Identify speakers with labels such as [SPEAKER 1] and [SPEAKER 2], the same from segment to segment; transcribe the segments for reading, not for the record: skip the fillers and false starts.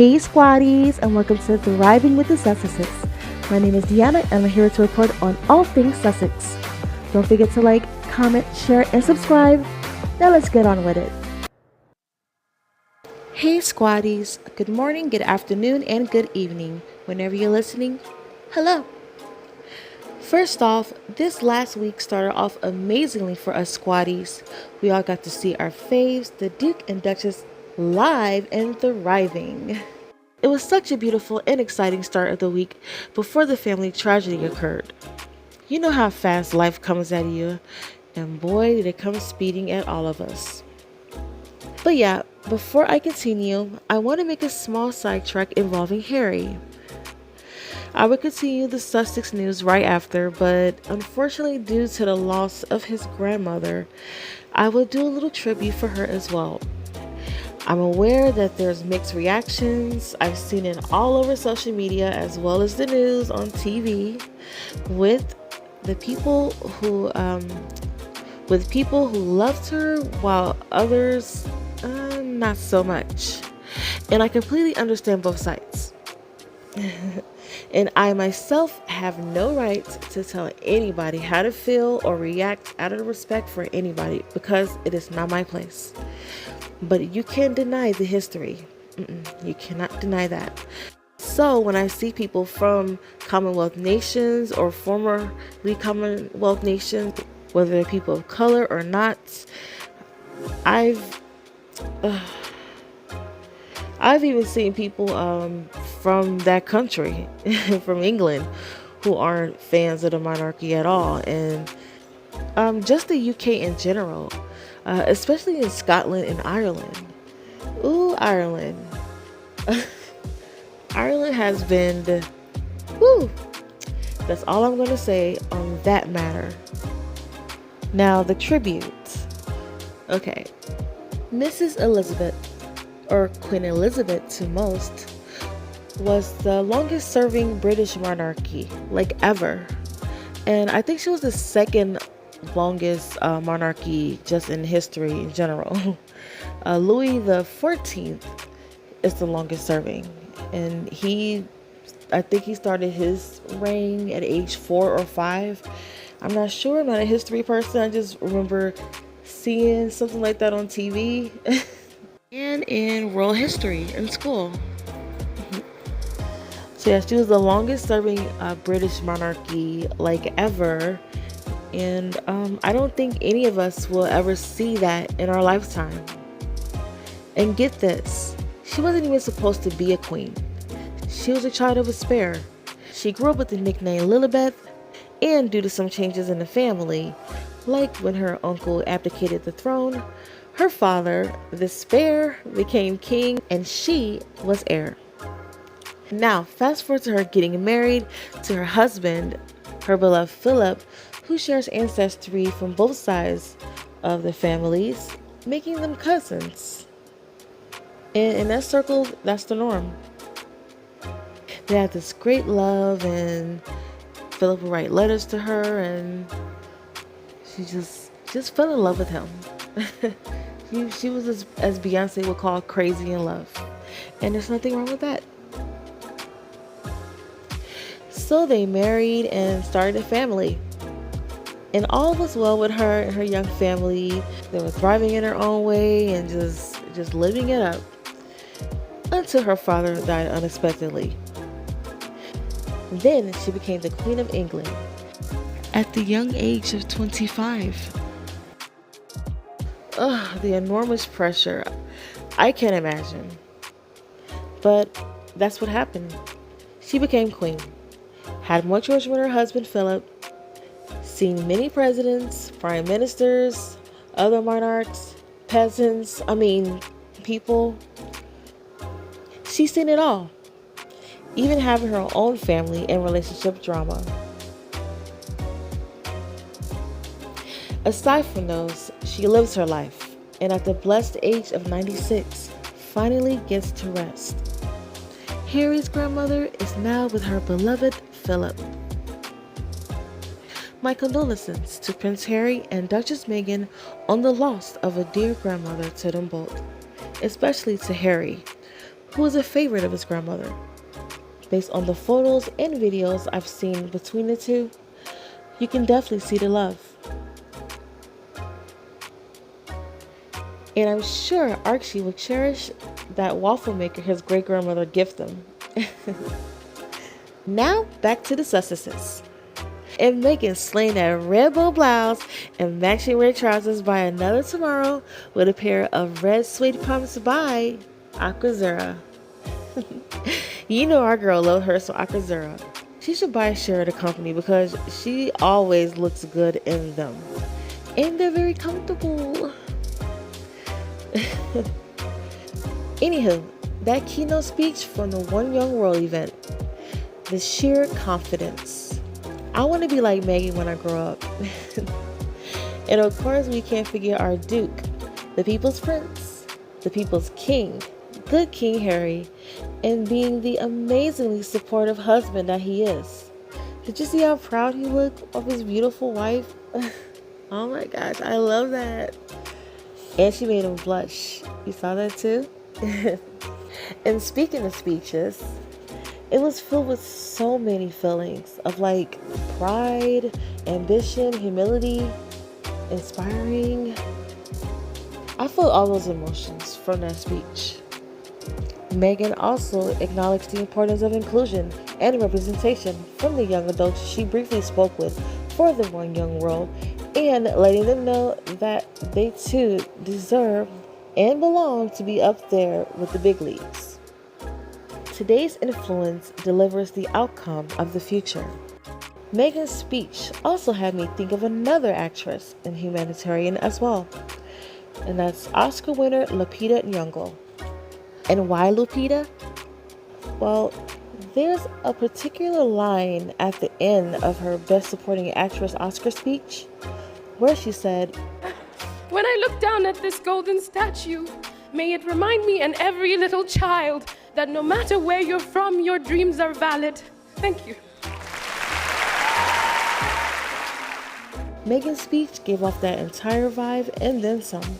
[SPEAKER 1] Hey Squaddies, and welcome to Thriving with the Sussexes. My name is Deanna, and I'm here to report on all things Sussex. Don't forget to like, comment, share, and subscribe. Now let's get on with it. Hey Squaddies, good morning, good afternoon, and good evening. Whenever you're listening, hello. First off, this last week started off amazingly for us Squaddies. We all got to see our faves, the Duke and Duchess, live and thriving. It was such a beautiful and exciting start of the week before the family tragedy occurred. You know how fast life comes at you, and boy did it come speeding at all of us. But yeah, before I continue, I want to make a small sidetrack involving Harry. I would continue the Sussex news right after, but unfortunately due to the loss of his grandmother, I will do a little tribute for her as well. I'm aware that there's mixed reactions. I've seen it all over social media as well as the news on TV with people who loved her while others not so much. And I completely understand both sides. And I myself have no right to tell anybody how to feel or react out of respect for anybody because it is not my place. But you can't deny the history. You cannot deny that. So when I see people from Commonwealth nations or formerly Commonwealth nations, whether they're people of color or not, I've even seen people from that country, from England, who aren't fans of the monarchy at all, and just the UK in general, especially in Scotland and Ireland. Ooh, Ireland. Ireland has been that's all I'm going to say on that matter. Now, the tribute. Okay. Mrs. Elizabeth, or Queen Elizabeth to most, was the longest serving British monarchy, ever. And I think she was the second longest monarchy just in history in general. Louis the 14th is the longest serving. And I think he started his reign at age 4 or 5. I'm not sure. I'm not a history person. I just remember seeing something like that on TV and in world history in school. So yeah, she was the longest serving British monarchy ever. And I don't think any of us will ever see that in our lifetime. And get this, she wasn't even supposed to be a queen. She was a child of a spare. She grew up with the nickname Lilibeth, and due to some changes in the family, like when her uncle abdicated the throne, her father, the spare, became king and she was heir. Now, fast forward to her getting married to her husband, her beloved Philip, who shares ancestry from both sides of the families, making them cousins. And in that circle, that's the norm. They had this great love, and Philip would write letters to her, and she just fell in love with him. She was, as Beyonce would call, crazy in love. And there's nothing wrong with that. So they married and started a family. And all was well with her and her young family. They were thriving in their own way and just living it up. Until her father died unexpectedly. Then she became the Queen of England at the young age of 25. The enormous pressure. I can't imagine. But that's what happened. She became queen. Had more children with her husband Philip. Seen many presidents, prime ministers, other monarchs, peasants, people. She's seen it all. Even having her own family and relationship drama. Aside from those, she lives her life, and at the blessed age of 96, finally gets to rest. Harry's grandmother is now with her beloved Philip. My condolences to Prince Harry and Duchess Meghan on the loss of a dear grandmother to them both, especially to Harry, who is a favorite of his grandmother. Based on the photos and videos I've seen between the two, you can definitely see the love. And I'm sure Archie will cherish that waffle maker his great-grandmother gifted him. Now, back to the Sussexes. And Meghan slaying that red bow blouse and matching red trousers by another tomorrow with a pair of red suede pumps by Aquazzura. You know our girl loves her some Aquazzura. She should buy a share of the company because she always looks good in them. And they're very comfortable. Anywho, that keynote speech from the One Young World event. The sheer confidence. I want to be like Meghan when I grow up. And of course, we can't forget our Duke, the people's prince, the people's king, good King Harry, and being the amazingly supportive husband that he is. Did you see how proud he looked of his beautiful wife? Oh my gosh, I love that. And she made him blush. You saw that too? And speaking of speeches, it was filled with so many feelings of like pride, ambition, humility, inspiring. I felt all those emotions from that speech. Meghan also acknowledged the importance of inclusion and representation from the young adults she briefly spoke with for the One Young World, and letting them know that they too deserve and belong to be up there with the big leagues. Today's influence delivers the outcome of the future. Meghan's speech also had me think of another actress and humanitarian as well, and that's Oscar winner Lupita Nyong'o. And why Lupita? Well, there's a particular line at the end of her Best Supporting Actress Oscar speech where she said,
[SPEAKER 2] "When I look down at this golden statue, may it remind me and every little child that no matter where you're from, your dreams are valid. Thank you."
[SPEAKER 1] Meghan's speech gave off that entire vibe and then some.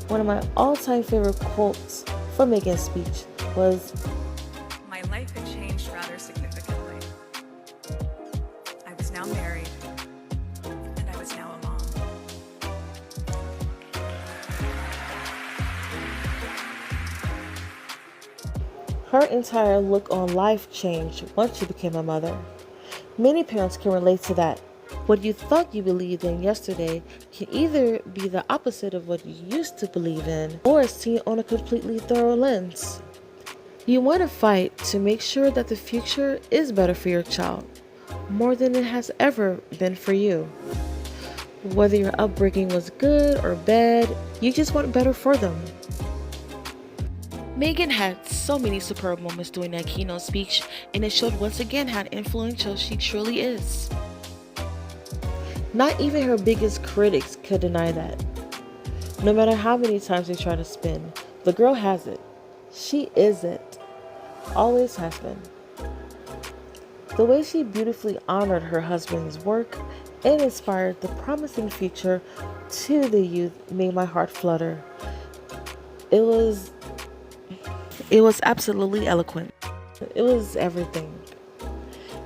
[SPEAKER 1] One of my all-time favorite quotes from Meghan's speech was,
[SPEAKER 3] "My life had changed rather significantly. I was now married, and I was now a mom."
[SPEAKER 1] her entire look on life changed once she became a mother. Many parents can relate to that. What you thought you believed in yesterday can either be the opposite of what you used to believe in, or seen on a completely thorough lens. You want to fight to make sure that the future is better for your child, more than it has ever been for you. Whether your upbringing was good or bad, you just want better for them. Meghan had so many superb moments during that keynote speech, and it showed once again how influential she truly is. Not even her biggest critics could deny that. No matter how many times they try to spin, the girl has it. She is it. Always has been. The way she beautifully honored her husband's work and inspired the promising future to the youth made my heart flutter. It was absolutely eloquent. It was everything.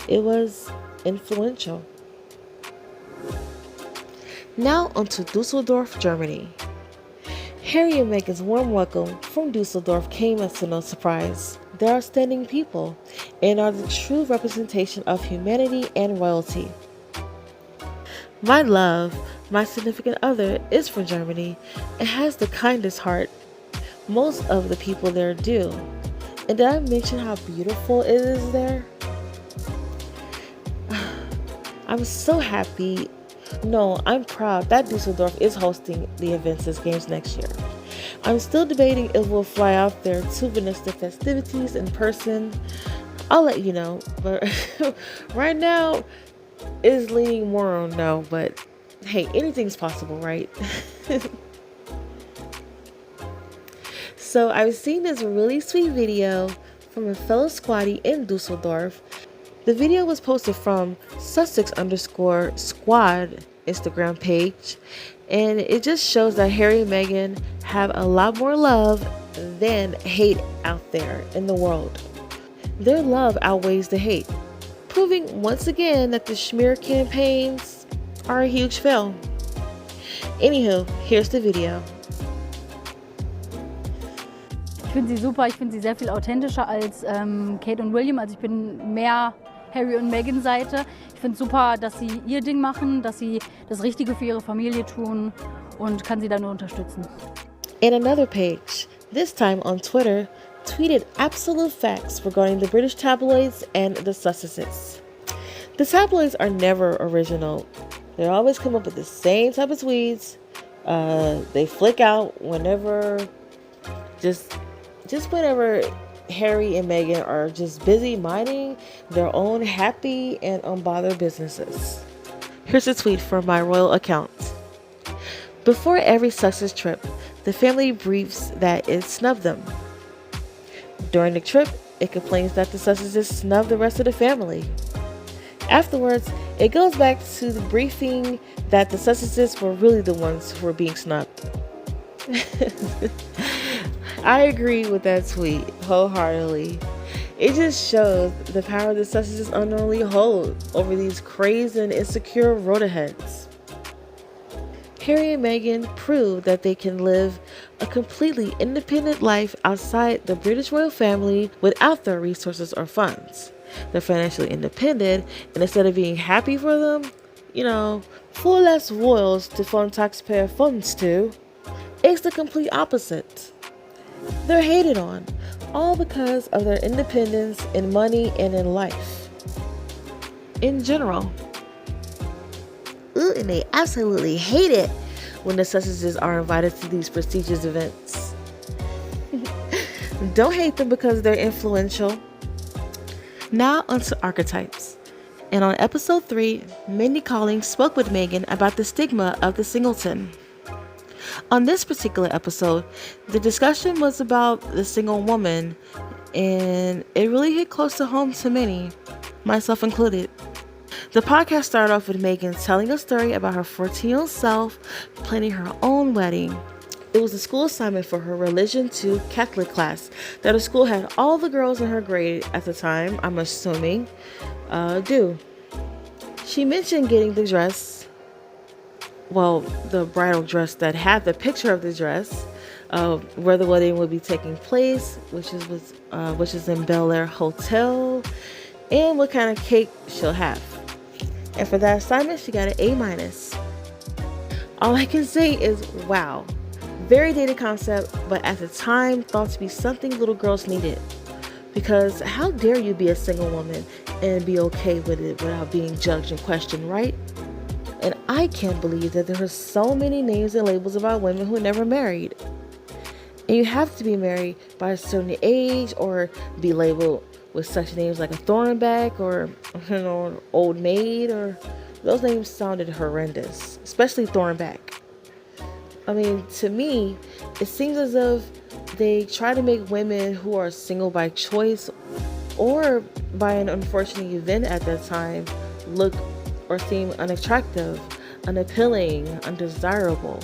[SPEAKER 1] It was influential. Now onto Dusseldorf, Germany. Harry and Meghan's warm welcome from Dusseldorf came as to no surprise. They are outstanding people and are the true representation of humanity and royalty. My love, my significant other, is from Germany and has the kindest heart. Most of the people there do. And did I mention how beautiful it is there? I'm so happy. No, I'm proud that Dusseldorf is hosting the Avensis Games next year. I'm still debating if we'll fly out there to witness the festivities in person. I'll let you know, but right now it's leaning more on no, but hey, anything's possible, right? So I've seen this really sweet video from a fellow Squaddie in Dusseldorf. The video was posted from Sussex_squad Instagram page, and it just shows that Harry and Meghan have a lot more love than hate out there in the world. Their love outweighs the hate, proving once again that the smear campaigns are a huge fail. Anywho, here's the video.
[SPEAKER 4] Ich finde sie super, ich finde sie sehr viel authentischer als Kate und William. Also ich bin mehr Harry und Meghan Seite. Ich finde es super, dass sie ihr Ding machen, dass sie das Richtige für ihre Familie tun und kann sie da nur unterstützen.
[SPEAKER 1] And another page, this time on Twitter, tweeted absolute facts regarding the British tabloids and the Sussexes. The tabloids are never original. They always come up with the same type of tweets. They flick out whenever, just whenever Harry and Meghan are just busy minding their own happy and unbothered businesses. Here's a tweet from my royal account. Before every Sussex trip, the family briefs that it snubbed them. During the trip, it complains that the Sussexes snubbed the rest of the family. Afterwards, it goes back to the briefing that the Sussexes were really the ones who were being snubbed. I agree with that tweet wholeheartedly. It just shows the power the Sussexes unknowingly hold over these crazed and insecure rotaheads. Harry and Meghan prove that they can live a completely independent life outside the British royal family without their resources or funds. They're financially independent, and instead of being happy for them, full less royals to fund taxpayer funds to, it's the complete opposite. They're hated on, all because of their independence in money and in life. In general. Ooh, and they absolutely hate it when the Sussexes are invited to these prestigious events. Don't hate them because they're influential. Now onto Archetypes. And on episode 3, Mindy Kaling spoke with Meghan about the stigma of the singleton. On this particular episode, the discussion was about the single woman, and it really hit close to home to many, myself included. The podcast started off with Meghan telling a story about her 14-year-old self planning her own wedding. It was a school assignment for her religion to Catholic class that her school had all the girls in her grade at the time, I'm assuming, do. She mentioned getting the dress, the bridal dress that had the picture of the dress, where the wedding would be taking place, which is in Bel Air Hotel, and what kind of cake she'll have. And for that assignment, she got an A-. All I can say is, wow. Very dated concept, but at the time thought to be something little girls needed. Because how dare you be a single woman and be okay with it without being judged and questioned, right? And I can't believe that there are so many names and labels about women who are never married. And you have to be married by a certain age or be labeled with such names like a Thornback or an old maid, or those names sounded horrendous, especially Thornback. I mean, to me, it seems as if they try to make women who are single by choice or by an unfortunate event at that time look or seem unattractive, unappealing, undesirable.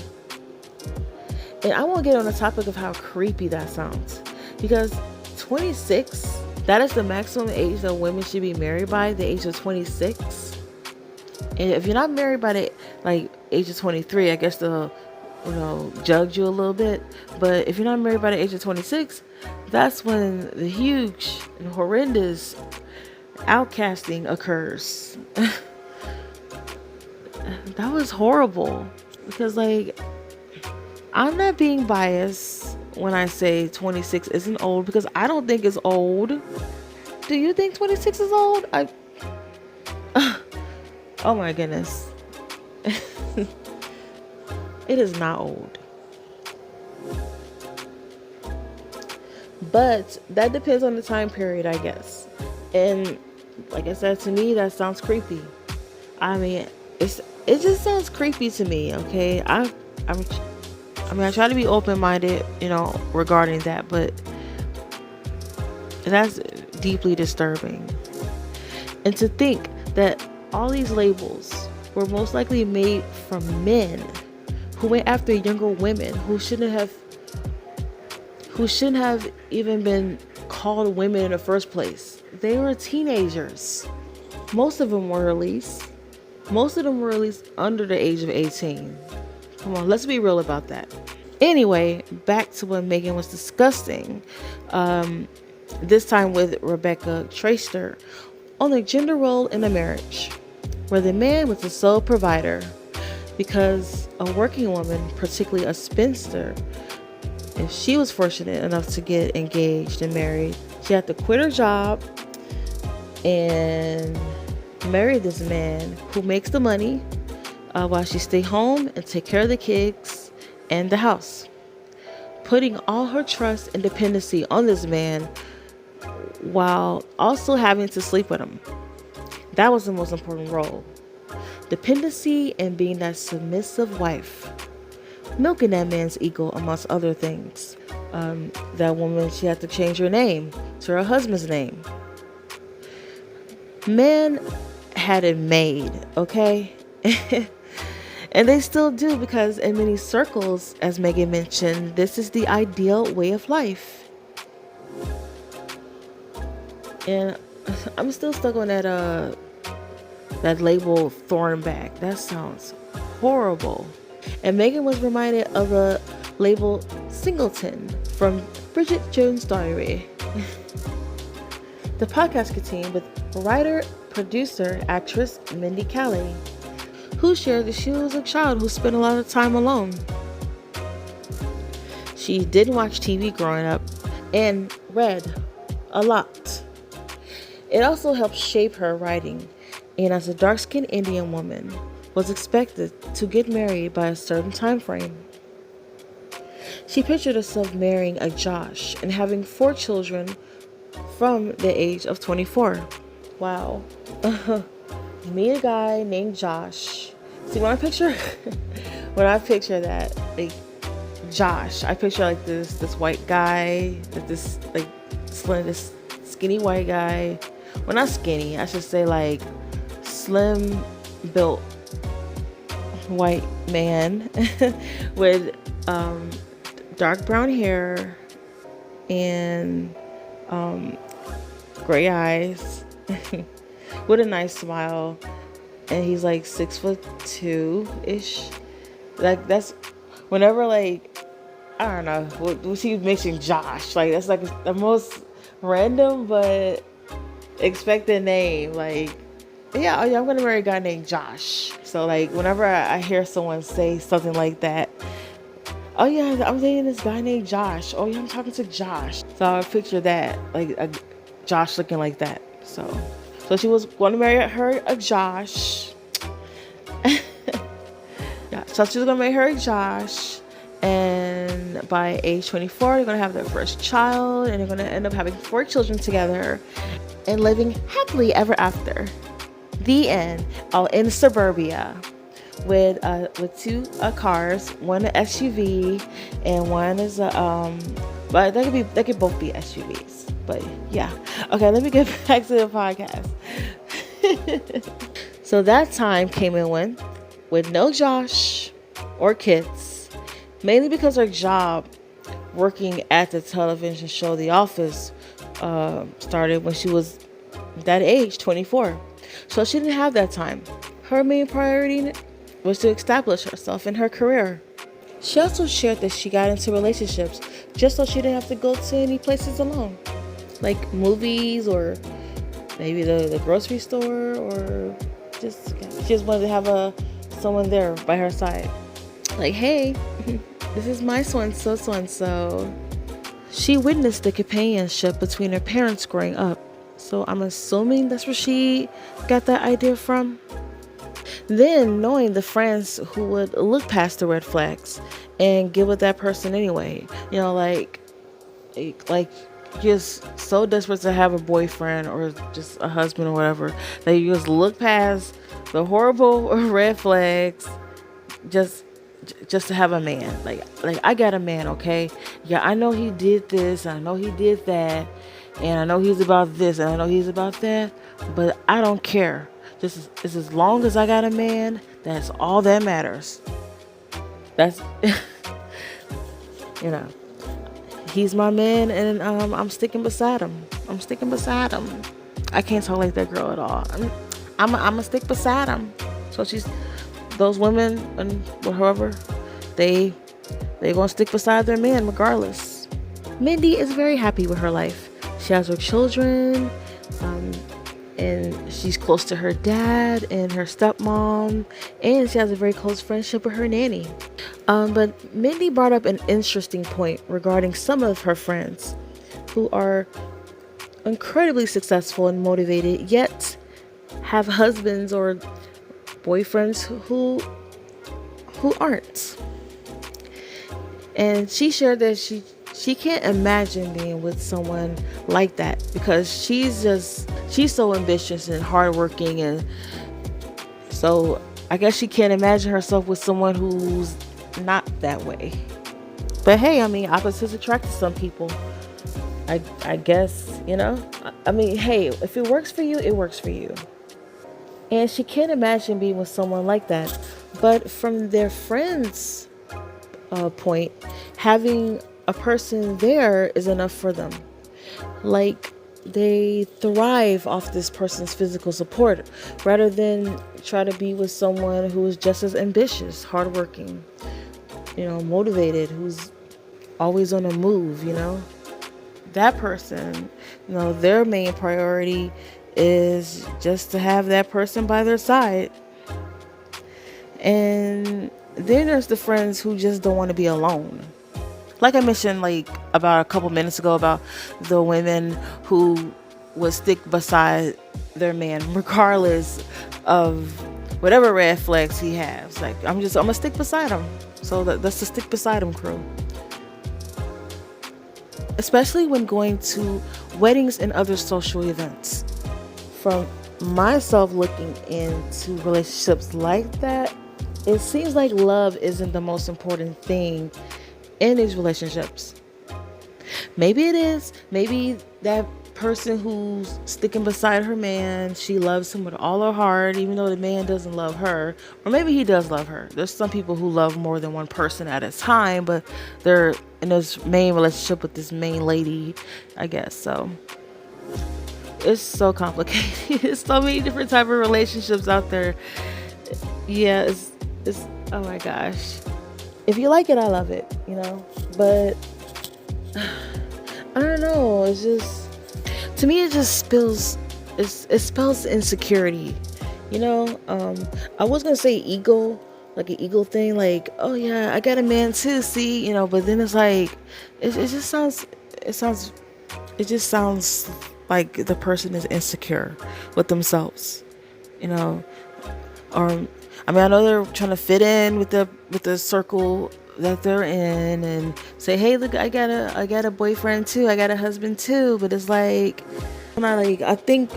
[SPEAKER 1] And I won't get on the topic of how creepy that sounds, because 26, that is the maximum age that women should be married by, the age of 26. And if you're not married by the age of 23, I guess they'll judge you a little bit. But if you're not married by the age of 26, that's when the huge and horrendous outcasting occurs. That was horrible, because I'm not being biased when I say 26 isn't old, because I don't think it's old. Do you think 26 is old? Oh my goodness. It is not old. But that depends on the time period, I guess. And like I said, to me, that sounds creepy. I mean, it just sounds creepy to me, okay? I try to be open-minded, regarding that, but that's deeply disturbing. And to think that all these labels were most likely made from men who went after younger women who who shouldn't have even been called women in the first place. They were teenagers. Most of them were, at least. Most of them were at least under the age of 18. Come on, let's be real about that. Anyway, back to what Meghan was discussing. This time with Rebecca Traister on the gender role in a marriage, where the man was the sole provider, because a working woman, particularly a spinster, if she was fortunate enough to get engaged and married, she had to quit her job and marry this man who makes the money while she stay home and take care of the kids and the house, putting all her trust and dependency on this man while also having to sleep with him. That was the most important role. Dependency and being that submissive wife, milking that man's ego amongst other things. That woman, she had to change her name to her husband's name. Men had it made, okay? And they still do, because in many circles, as Meghan mentioned, this is the ideal way of life. And I'm still stuck on that label Thornback. That sounds horrible. And Meghan was reminded of the label Singleton from Bridget Jones' Diary. The podcast continued with writer, producer, actress Mindy Kaling, who shared that she was a child who spent a lot of time alone. She didn't watch TV growing up and read a lot. It also helped shape her writing, and as a dark-skinned Indian woman, was expected to get married by a certain time frame. She pictured herself marrying a Josh and having 4 children from the age of 24. Wow. Meet a guy named Josh. See, when I picture that, like Josh, I picture like this white guy, like this like this skinny white guy. Well, not skinny, I should say like slim built white man with dark brown hair and gray eyes with a nice smile, and he's like 6'2" ish. Like that's whenever like I don't know what he mentioned Josh, like that's like the most random but expected name. Like yeah, I'm gonna marry a guy named Josh. So like whenever I hear someone say something like that, oh yeah, I'm dating this guy named Josh. Oh yeah, I'm talking to Josh. So I picture that, like a Josh looking like that. So she was going to marry her a Josh. Yeah, so she was going to marry her a Josh. And by age 24, they're going to have their first child. And they're going to end up having 4 children together and living happily ever after. The end. All in suburbia. With 2 cars, one an SUV and one is a but they could both be SUVs. But yeah, okay, let me get back to the podcast. So that time came and went with no Josh or kids, mainly because her job working at the television show The Office started when she was that age, 24. So she didn't have that time. Her main priority was to establish herself in her career. She also shared that she got into relationships just so she didn't have to go to any places alone, like movies or maybe the grocery store, or she just wanted to have someone there by her side. Like, hey, this is my so-and-so. She witnessed the companionship between her parents growing up, so I'm assuming that's where she got that idea from. Then knowing the friends who would look past the red flags and get with that person anyway. You know, like just so desperate to have a boyfriend or just a husband or whatever that you just look past the horrible red flags just to have a man. Like I got a man, okay? Yeah, I know he did this, I know he did that, and I know he's about this, and I know he's about that, but I don't care. Just as long as I got a man, that's all that matters. That's, you know, he's my man, and I'm sticking beside him. I'm sticking beside him. I can't talk like that girl at all. I'm gonna stick beside him. So those women and whoever, they gonna stick beside their man regardless. Mindy is very happy with her life. She has her children, and she's close to her dad and her stepmom, and she has a very close friendship with her nanny. But Mindy brought up an interesting point regarding some of her friends who are incredibly successful and motivated, yet have husbands or boyfriends who aren't. And she shared that she can't imagine being with someone like that, because she's so ambitious and hardworking, and so I guess she can't imagine herself with someone who's not that way. But hey, I mean, opposites attract to some people. I guess, you know? I mean, hey, if it works for you, it works for you. And she can't imagine being with someone like that. But from their friends' point, having a person there is enough for them. Like, they thrive off this person's physical support rather than try to be with someone who is just as ambitious, hardworking, motivated, who's always on the move, That person, their main priority is just to have that person by their side. And then there's the friends who just don't want to be alone. Like I mentioned, about a couple minutes ago, about the women who would stick beside their man regardless of whatever red flags he has. I'm gonna stick beside him. So that's the stick beside him crew. Especially when going to weddings and other social events. From myself looking into relationships like that, it seems like love isn't the most important thing in these relationships. Maybe it is. Maybe that person who's sticking beside her man, she loves him with all her heart, even though the man doesn't love her. Or maybe he does love her. There's some people who love more than one person at a time, but they're in this main relationship with this main lady, I guess. So it's so complicated. There's so many different type of relationships out there. Yeah, it's oh my gosh. If you like it, I love it, But I don't know. It's just, to me, it just spells insecurity. I was gonna say ego, like an ego thing, oh yeah, I got a man too, see, but then it's like, it just sounds like the person is insecure with themselves, or I know they're trying to fit in with the circle that they're in and say, hey, look, I got a boyfriend too, I got a husband too. But it's like, I think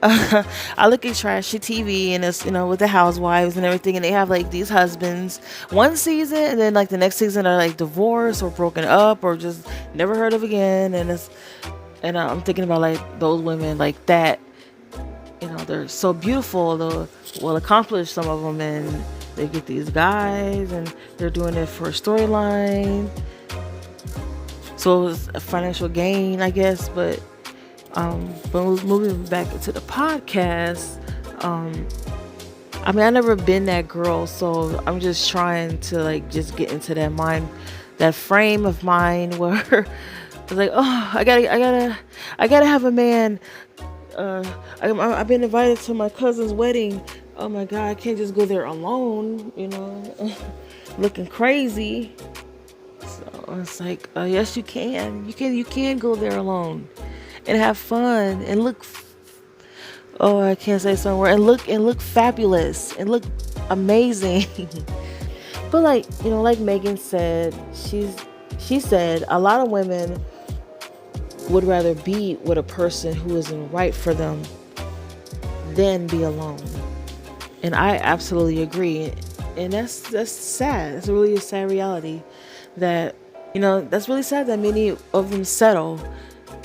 [SPEAKER 1] I look at trashy TV and it's, with the housewives and everything, and they have these husbands one season, and then the next season are divorced or broken up or just never heard of again. And I'm thinking about those women that, they're so beautiful, they're well accomplished, some of them, and they get these guys and they're doing it for a storyline. So it was a financial gain, I guess. But moving back to the podcast, I never been that girl, so I'm just trying to just get into that frame of mind where it's oh, I gotta have a man. I've been invited to my cousin's wedding. Oh my God, I can't just go there alone, looking crazy. So it's yes, you can. You can go there alone and have fun and look. Oh, I can't say somewhere and look fabulous and look amazing. But like Megan said, she said a lot of women would rather be with a person who isn't right for them than be alone. And I absolutely agree. And that's sad. It's really a sad reality that, that's really sad that many of them settle.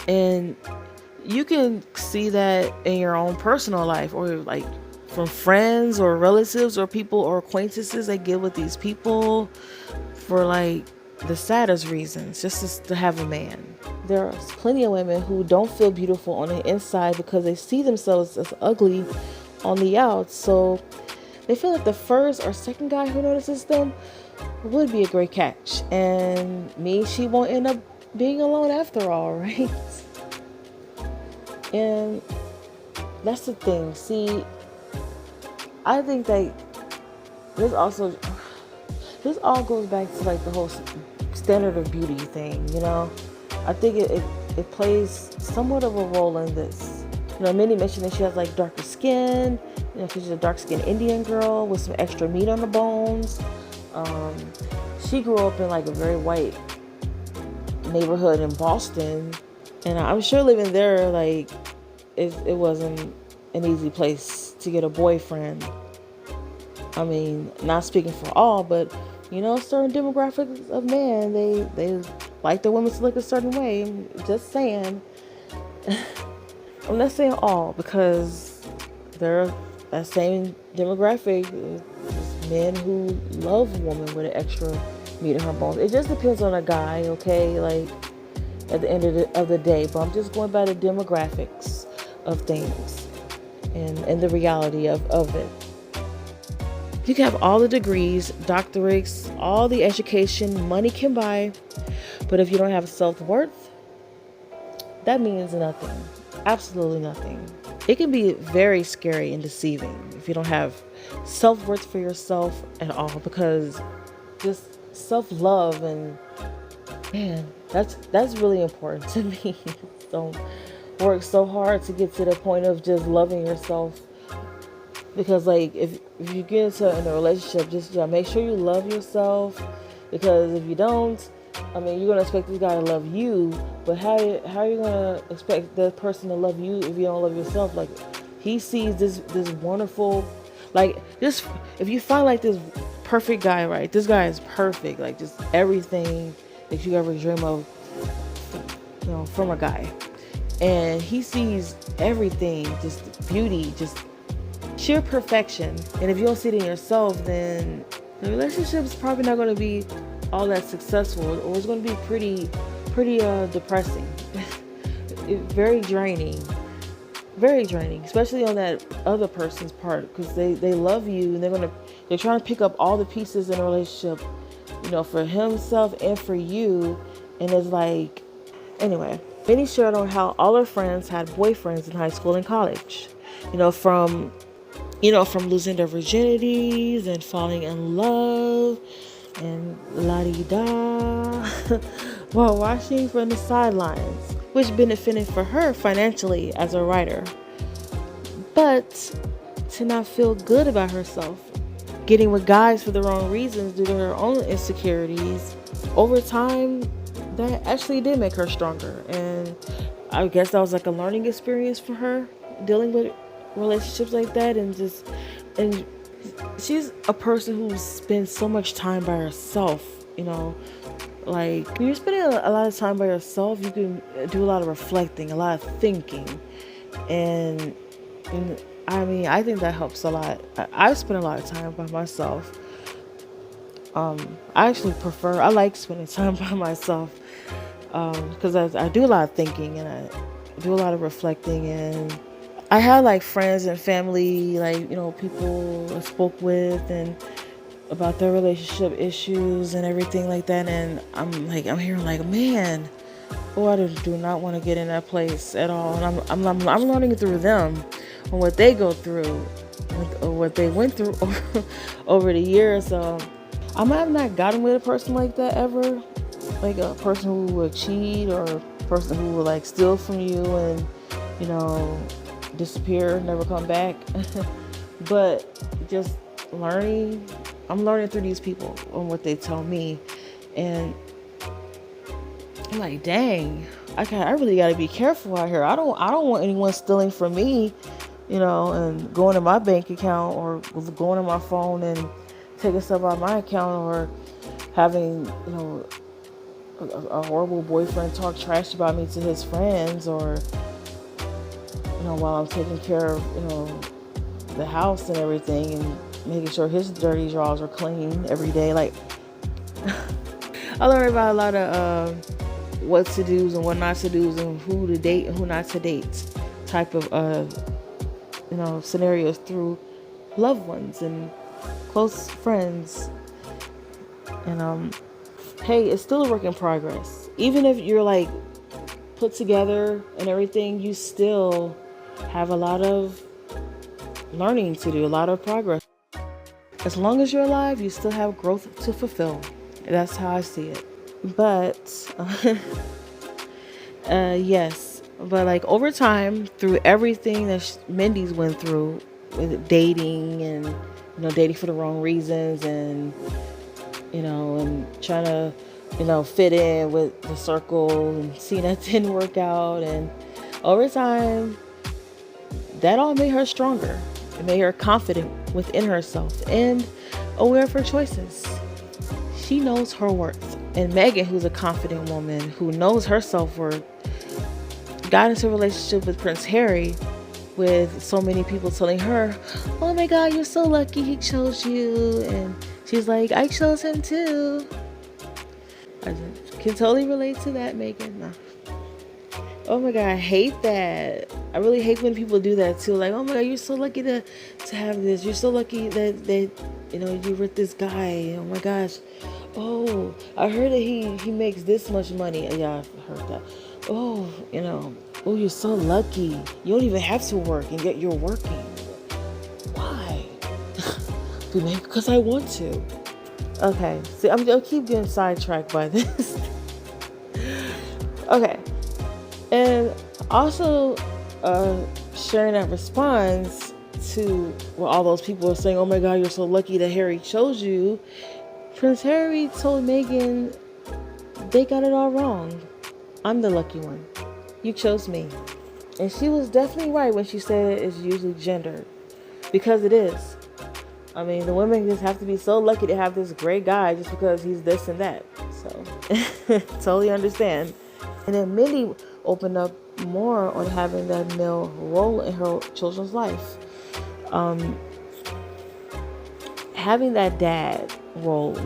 [SPEAKER 1] And you can see that in your own personal life, or from friends or relatives or people or acquaintances that get with these people for the saddest reasons, just to have a man. There are plenty of women who don't feel beautiful on the inside because they see themselves as ugly on the out. So they feel like the first or second guy who notices them would be a great catch. And she won't end up being alone after all, right? And that's the thing. See, I think that this all goes back to like the whole standard of beauty thing, you know? I think it plays somewhat of a role in this. You know, Mindy mentioned that she has like darker skin, you know, because she's a dark-skinned Indian girl with some extra meat on the bones. She grew up in like a very white neighborhood in Boston, and I'm sure living there, like, it wasn't an easy place to get a boyfriend. I mean, not speaking for all, but you know, certain demographics of men, they like their women to look a certain way. I'm just saying. I'm not saying all, because there are that same demographic is men who love women with an extra meat in her bones. It just depends on a guy, okay? Like, at the end of the day. But I'm just going by the demographics of things and the reality of it. You can have all the degrees, doctorates, all the education money can buy, but if you don't have self-worth, that means nothing. Absolutely nothing. It can be very scary and deceiving if you don't have self-worth for yourself at all, because just self-love, and man, that's really important to me. Don't work so hard to get to the point of just loving yourself, because like if you get in a relationship, just make sure you love yourself, because if you don't, I mean, you're gonna expect this guy to love you, but how are you gonna expect that person to love you if you don't love yourself? Like, he sees this wonderful, like, this, if you find like this perfect guy, right? This guy is perfect, like just everything that you ever dream of, you know, from a guy, and he sees everything, just beauty, just sheer perfection. And if you don't see it in yourself, then the relationship is probably not going to be all that successful, or it's going to be pretty depressing. very draining, especially on that other person's part, because they love you, and they're trying to pick up all the pieces in a relationship, you know, for himself and for you. And it's like, anyway, Mindy shared on how all her friends had boyfriends in high school and college, from losing their virginities and falling in love and la-di-da while watching from the sidelines, which benefited for her financially as a writer. But to not feel good about herself, getting with guys for the wrong reasons due to her own insecurities, over time, that actually did make her stronger. And I guess that was like a learning experience for her, dealing with relationships like that. And she's a person who spends so much time by herself, like when you're spending a lot of time by yourself, you can do a lot of reflecting, a lot of thinking, and I mean, I think that helps a lot. I spend a lot of time by myself. I like spending time by myself, because I do a lot of thinking, and I do a lot of reflecting, and I had like friends and family, like, people I spoke with and about their relationship issues and everything like that. And I'm hearing like, man, I do not want to get in that place at all. And I'm learning through them and what they go through, or what they went through over the years. So I might have not gotten with a person like that ever, like a person who would cheat, or a person who would like steal from you and, disappear, never come back. But just I'm learning through these people on what they tell me, and I'm like, dang, I really got to be careful out here. I don't want anyone stealing from me, and going to my bank account, or going to my phone and taking stuff out of my account, or having a horrible boyfriend talk trash about me to his friends, or while I'm taking care of the house and everything, and making sure his dirty drawers are clean every day. Like, I learned about a lot of what to do's and what not to do's and who to date and who not to date type of scenarios through loved ones and close friends. And hey, it's still a work in progress. Even if you're like put together and everything, you still have a lot of learning to do, a lot of progress. As long as you're alive, you still have growth to fulfill. That's how I see it. But yes, but like over time, through everything that Mindy's went through with dating and dating for the wrong reasons and and trying to fit in with the circle and seeing that didn't work out, and over time that all made her stronger. It made her confident within herself and aware of her choices. She knows her worth. And Meghan, who's a confident woman who knows her self-worth, got into a relationship with Prince Harry with so many people telling her, oh my God, you're so lucky he chose you. And she's like, I chose him too. I can totally relate to that, Meghan. No. Oh my God, I hate that. I really hate when people do that too. Like, oh my God, you're so lucky to have this. You're so lucky that you're with this guy. Oh my gosh. Oh, I heard that he makes this much money. Yeah, I've heard that. Oh, oh, you're so lucky. You don't even have to work, and yet you're working. Why? Because I want to. Okay, see, I'll keep getting sidetracked by this. Okay. And also sharing that response to all those people are saying, oh my God, you're so lucky that Harry chose you. Prince Harry told Meghan they got it all wrong. I'm the lucky one. You chose me. And she was definitely right when she said it's usually gendered. Because it is. I mean, the women just have to be so lucky to have this great guy just because he's this and that. So, totally understand. And then Mindy opened up more on having that male role in her children's life. Having that dad role,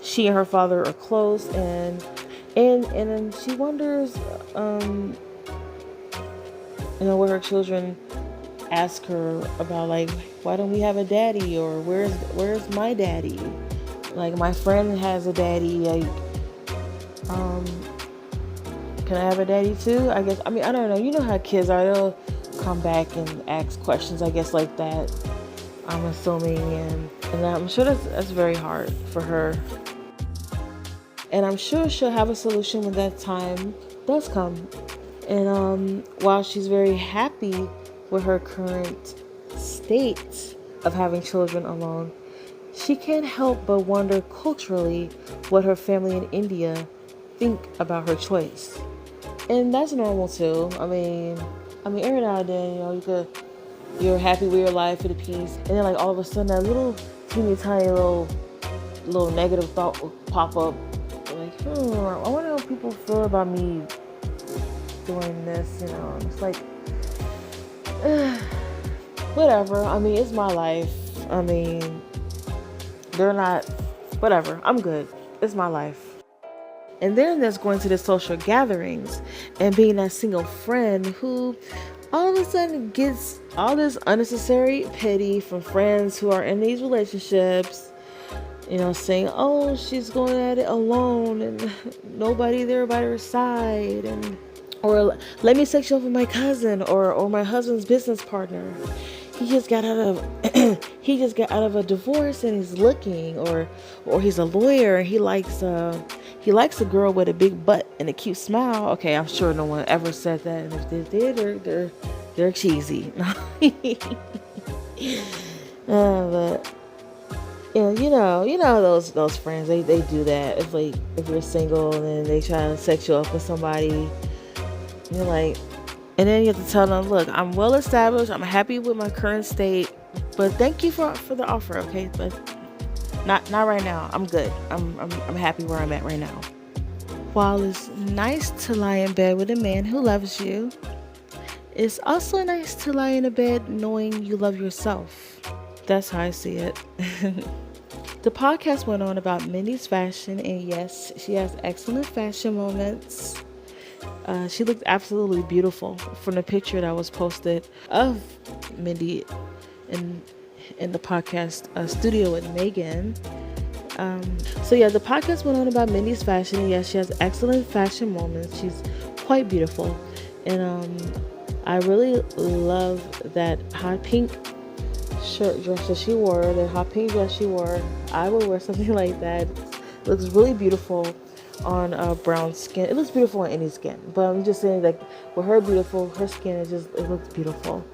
[SPEAKER 1] she and her father are close, and then she wonders, what her children ask her about, like, why don't we have a daddy, or where's my daddy? Like, my friend has a daddy, like, can I have a daddy too? I guess, I don't know. You know how kids are. They'll come back and ask questions, I guess, like that. I'm assuming. And I'm sure that's very hard for her. And I'm sure she'll have a solution when that time does come. And while she's very happy with her current state of having children alone, she can't help but wonder culturally what her family in India think about her choice. And that's normal too. I mean, every now and then, you're happy with your life, with the peace, and then like all of a sudden that little teeny tiny little negative thought will pop up. Like, I wonder how people feel about me doing this. It's like, whatever. It's my life. They're not. Whatever. I'm good. It's my life. And then there's going to the social gatherings and being that single friend who all of a sudden gets all this unnecessary pity from friends who are in these relationships, saying, oh, she's going at it alone and nobody there by her side, or let me set you up with my cousin or my husband's business partner. He just got out of a divorce and he's looking, or he's a lawyer and he likes a girl with a big butt and a cute smile. Okay, I'm sure no one ever said that, and if they did, they're cheesy. But those friends, they do that. It's like if you're single and then they try to set you up with somebody, you're like. And then you have to tell them, look, I'm well established. I'm happy with my current state, but thank you for the offer, okay? But not right now. I'm good. I'm happy where I'm at right now. While it's nice to lie in bed with a man who loves you, it's also nice to lie in a bed knowing you love yourself. That's how I see it. The podcast went on about Mindy's fashion, and yes, she has excellent fashion moments. She looked absolutely beautiful from the picture that was posted of Mindy in the podcast studio with Meghan. The podcast went on about Mindy's fashion, and yes, she has excellent fashion moments. She's quite beautiful, and I really love that hot pink dress that she wore. The hot pink dress she wore. I would wear something like that. It looks really beautiful on brown skin. It looks beautiful on any skin, but I'm just saying, like, with her skin, it looks beautiful.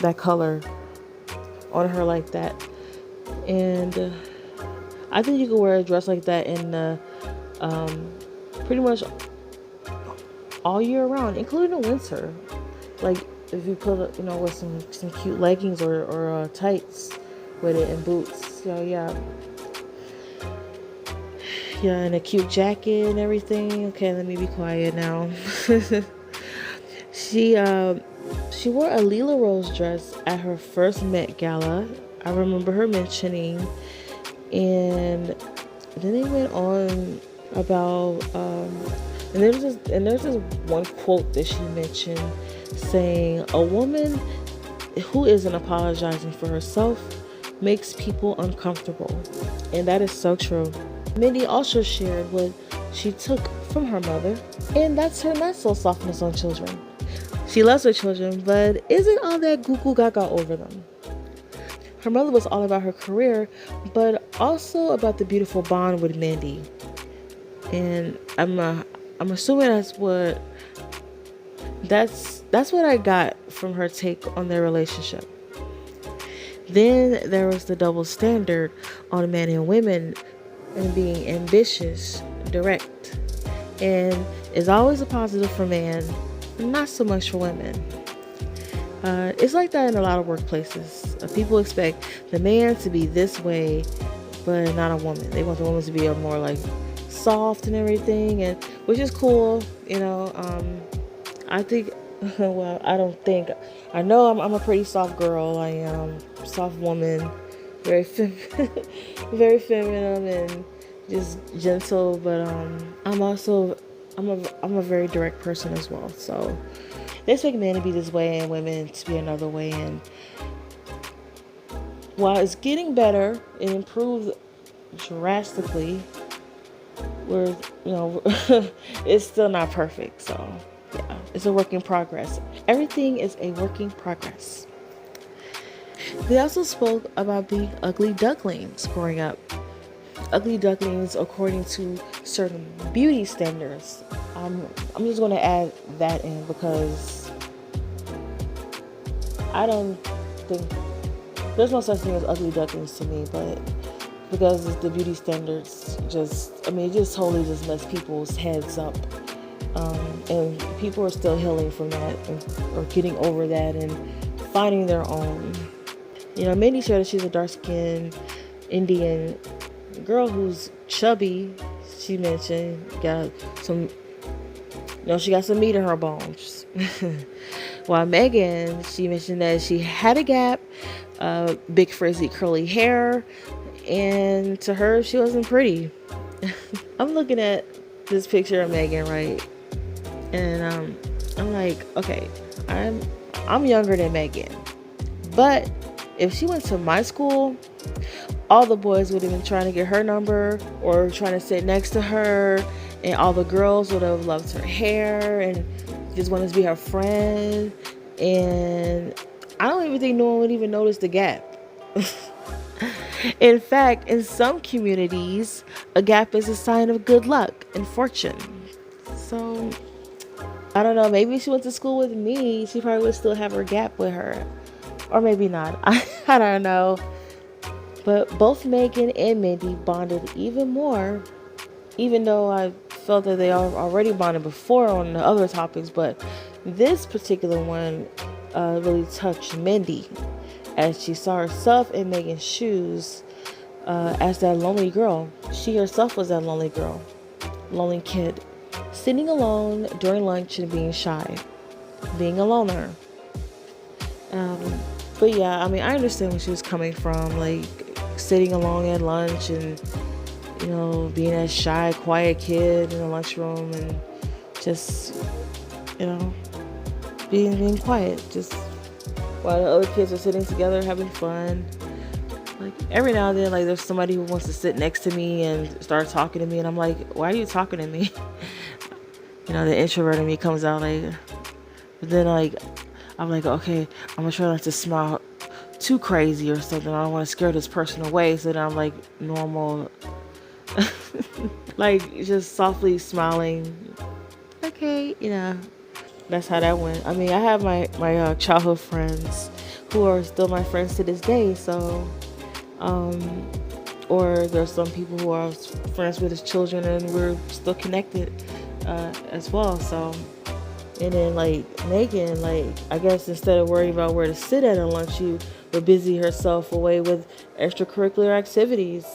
[SPEAKER 1] That color on her like that, and I think you could wear a dress like that in pretty much all year round, including the winter. Like if you put with some cute leggings or tights with it and boots. So yeah, and a cute jacket and everything. Okay, let me be quiet now. She wore a Lila Rose dress at her first Met Gala. I remember her mentioning, and then they went on about and there's this one quote that she mentioned saying, "A woman who isn't apologizing for herself makes people uncomfortable," and that is so true. Mindy also shared what she took from her mother, and that's her not so softness on children. She loves her children, but isn't all that goo gaga over them. Her mother was all about her career, but also about the beautiful bond with Mindy. And I'm assuming that's what I got from her take on their relationship. Then there was the double standard on men and women and being ambitious, direct, and is always a positive for men, not so much for women. It's like that in a lot of workplaces. People expect the man to be this way, but not a woman. They want the woman to be more like soft and everything, and which is cool, I think. Well, I don't think. I know I'm a pretty soft girl. I am soft woman, very very feminine and just gentle. But I'm a very direct person as well. So they expect men to be this way and women to be another way. And while it's getting better, it improved drastically. It's still not perfect. So. Yeah, it's a work in progress. Everything is a work in progress. They also spoke about being ugly ducklings growing up. Ugly ducklings according to certain beauty standards. I'm just going to add that in because I don't think there's no such thing as ugly ducklings to me, but because the beauty standards it just totally just mess people's heads up. And people are still healing from that or getting over that and finding their own. Mindy shared that she's a dark-skinned Indian girl who's chubby. She mentioned she got some meat in her bones. While Meghan, she mentioned that she had a gap, big frizzy curly hair, and to her, she wasn't pretty. I'm looking at this picture of Meghan, right? And I'm like, okay, I'm younger than Meghan, but if she went to my school, all the boys would have been trying to get her number or trying to sit next to her, and all the girls would have loved her hair and just wanted to be her friend. And I don't even think no one would even notice the gap. In fact, in some communities, a gap is a sign of good luck and fortune. So I don't know, maybe if she went to school with me, she probably would still have her gap with her. Or maybe not. I don't know. But both Meghan and Mindy bonded even more, even though I felt that they already bonded before on the other topics. But this particular one really touched Mindy as she saw herself in Meghan's shoes as that lonely girl. She herself was that lonely girl, lonely kid, sitting alone during lunch and being shy, being a loner. But yeah, I understand where she was coming from. Like, sitting alone at lunch and, you know, being a shy, quiet kid in the lunchroom and just, you know, being quiet, just while the other kids are sitting together having fun. Like every now and then, like there's somebody who wants to sit next to me and start talking to me, and I'm like, why are you talking to me? You know, the introvert in me comes out, like, but then like I'm like, okay, I'm gonna try not to smile too crazy or something. I don't want to scare this person away, so then I'm like normal, like just softly smiling. Okay, you know, that's how that went. I mean, I have my childhood friends who are still my friends to this day, so or there's some people who are friends with his children and we're still connected as well. So, and then like Megan, like I guess instead of worrying about where to sit at lunch, she would busy herself away with extracurricular activities.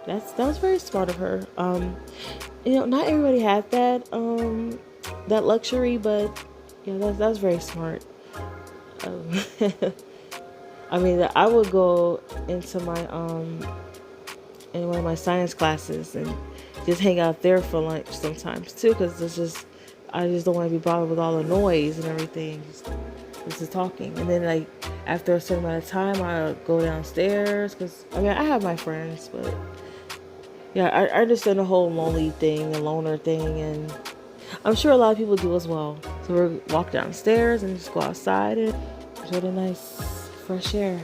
[SPEAKER 1] That was very smart of her. You know, not everybody had that that luxury, but yeah, that was very smart. I mean, I would go into my in one of my science classes and just hang out there for lunch sometimes too, because I just don't want to be bothered with all the noise and everything. Just talking, and then like after a certain amount of time, I go downstairs because I mean I have my friends, but yeah, I understand the whole lonely thing, the loner thing, and I'm sure a lot of people do as well. So we'll walk downstairs and just go outside and enjoy the nice fresh air.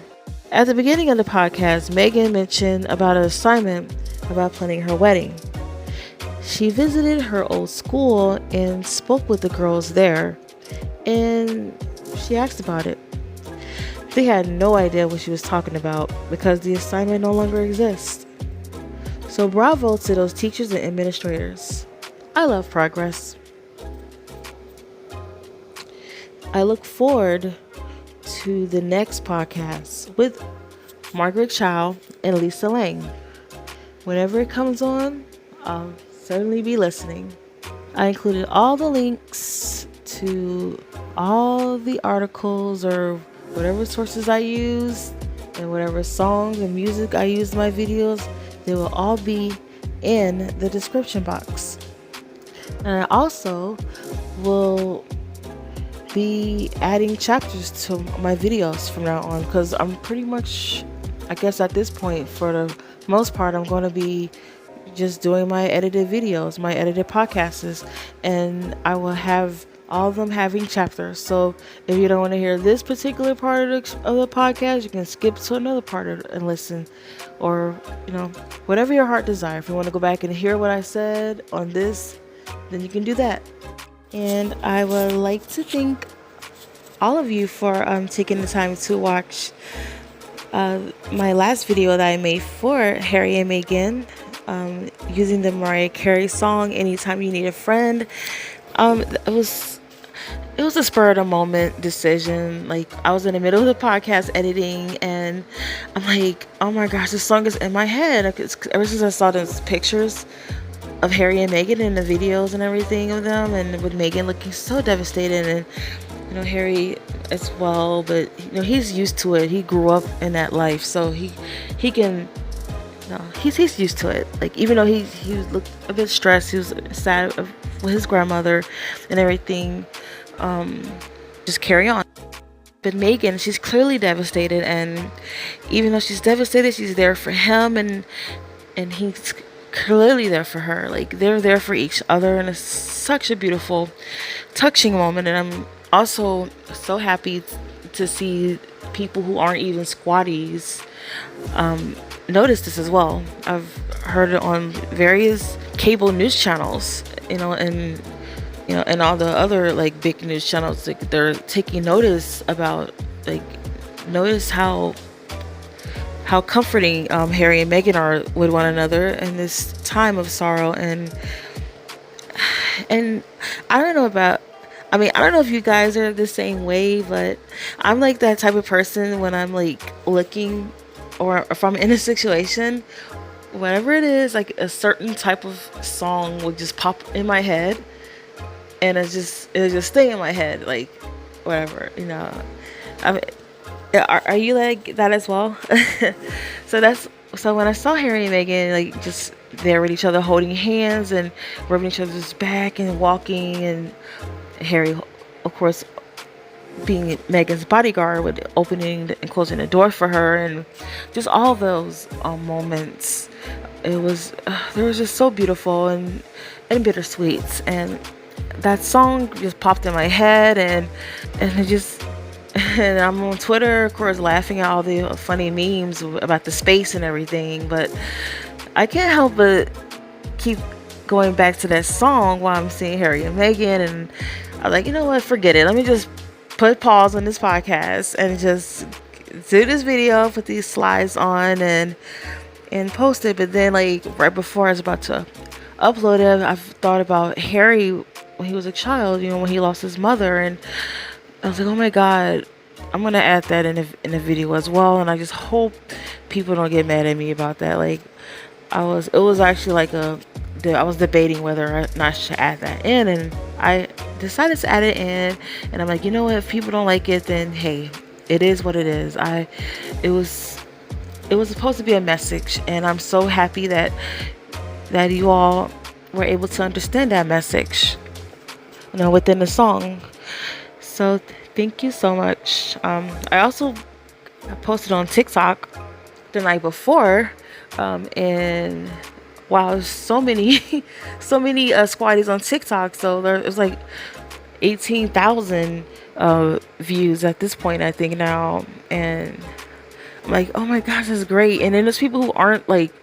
[SPEAKER 1] At the beginning of the podcast, Megan mentioned about an assignment about planning her wedding. She visited her old school and spoke with the girls there, and she asked about it. They had no idea what she was talking about because the assignment no longer exists. So bravo to those teachers and administrators. I love progress. I look forward to the next podcast with Margaret Chow and Lisa Lang. Whenever it comes on, I'll certainly be listening. I included all the links to all the articles or whatever sources I use and whatever songs and music I use in my videos. They will all be in the description box. And I also will be adding chapters to my videos from now on, because I'm pretty much, I guess at this point, for the most part, I'm going to be just doing my edited videos, my edited podcasts, and I will have all of them having chapters. So if you don't want to hear this particular part of the podcast, you can skip to another part and listen, or you know, whatever your heart desire. If you want to go back and hear what I said on this, then you can do that. And I would like to thank all of you for taking the time to watch my last video that I made for Harry and Meghan, using the Mariah Carey song "Anytime You Need a Friend." It was a spur of the moment decision. Like, I was in the middle of the podcast editing and I'm like, oh my gosh, this song is in my head. Ever since I saw those pictures of Harry and Meghan in the videos and everything of them, and with Meghan looking so devastated, and you know, Harry as well, but you know, he's used to it. He grew up in that life, so he can, you know, he's used to it. Like, even though he looked a bit stressed, he was sad with his grandmother and everything, just carry on. But Meghan, she's clearly devastated, and even though she's devastated, she's there for him, and he's clearly there for her. Like, they're there for each other, and it's such a beautiful, touching moment. And I'm also so happy to see people who aren't even Squaddies notice this as well. I've heard it on various cable news channels, you know, and all the other like big news channels. Like, they're taking notice about, like, notice how comforting Harry and Meghan are with one another in this time of sorrow. And I don't know if you guys are the same way, but I'm like that type of person when I'm like looking, or if I'm in a situation, whatever it is, like a certain type of song will just pop in my head, and it'll just stay in my head, like whatever, you know. Are you like that as well? So when I saw Harry and Meghan like just there with each other holding hands and rubbing each other's back and walking, and Harry of course being Meghan's bodyguard with opening and closing the door for her, and just all those moments, it was they were just so beautiful and bittersweet, and that song just popped in my head, and it just and I'm on Twitter, of course, laughing at all the funny memes about the space and everything, but I can't help but keep going back to that song while I'm seeing Harry and Meghan, and I'm like, you know what, forget it. Let me just put pause on this podcast and just do this video, put these slides on and post it. But then like right before I was about to upload it, I've thought about Harry when he was a child, when he lost his mother, and I was like, oh my God, I'm gonna add that in a video as well. And I just hope people don't get mad at me about that. Like it was actually like I was debating whether or not I should add that in, and I decided to add it in. And I'm like, you know what, if people don't like it, then hey, it is what it is. It was supposed to be a message, and I'm so happy that you all were able to understand that message, within the song. So thank you so much. I also posted on TikTok the night before, and wow, so many Squaddies on TikTok. So it was like 18,000 views at this point, I think now, and I'm like, oh my gosh, that's great. And then there's people who aren't Squaddies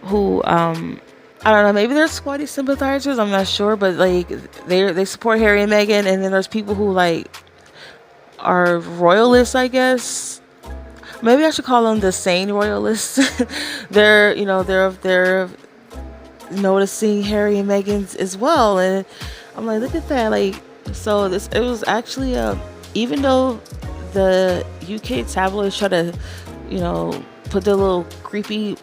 [SPEAKER 1] who I don't know, maybe they're Squaddie sympathizers, I'm not sure, but like they support Harry and Meghan. And then there's people who like are royalists, I guess. Maybe I should call them the sane royalists. they're noticing Harry and Meghan's as well, and I'm like, look at that. Like, so it was actually even though the UK tabloids try to put their little creepy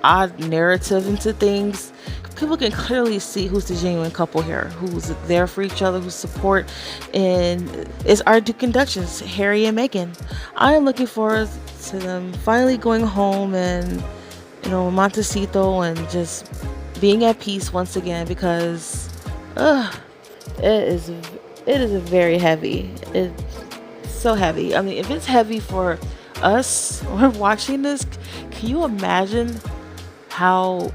[SPEAKER 1] odd narrative into things, people can clearly see who's the genuine couple here, who's there for each other, who support, and it's our Duke and Duchess, Harry and Meghan. I am looking forward to them finally going home and Montecito and just being at peace once again, because it is very heavy. It's so heavy. I mean, if it's heavy for us or watching this, can you imagine how,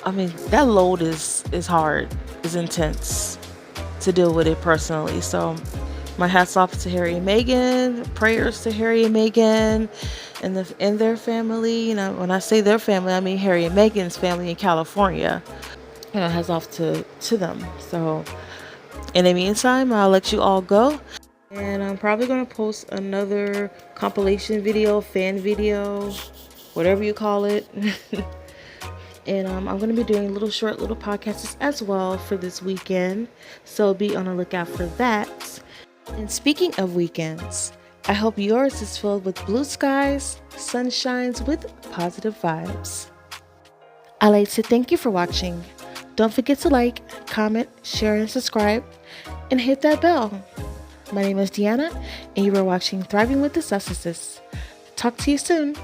[SPEAKER 1] I mean, that load is hard, is intense to deal with it personally. So my hats off to Harry and Meghan, prayers to Harry and Meghan and their family. When I say their family, I mean Harry and Meghan's family in California. Hats off to them. So in the meantime, I'll let you all go. And I'm probably going to post another compilation video, fan video, whatever you call it. And I'm going to be doing short little podcasts as well for this weekend. So be on the lookout for that. And speaking of weekends, I hope yours is filled with blue skies, sunshines with positive vibes. I'd like to thank you for watching. Don't forget to like, comment, share, and subscribe, and hit that bell. My name is Deanna, and you are watching Thriving with the Sussexes. Talk to you soon.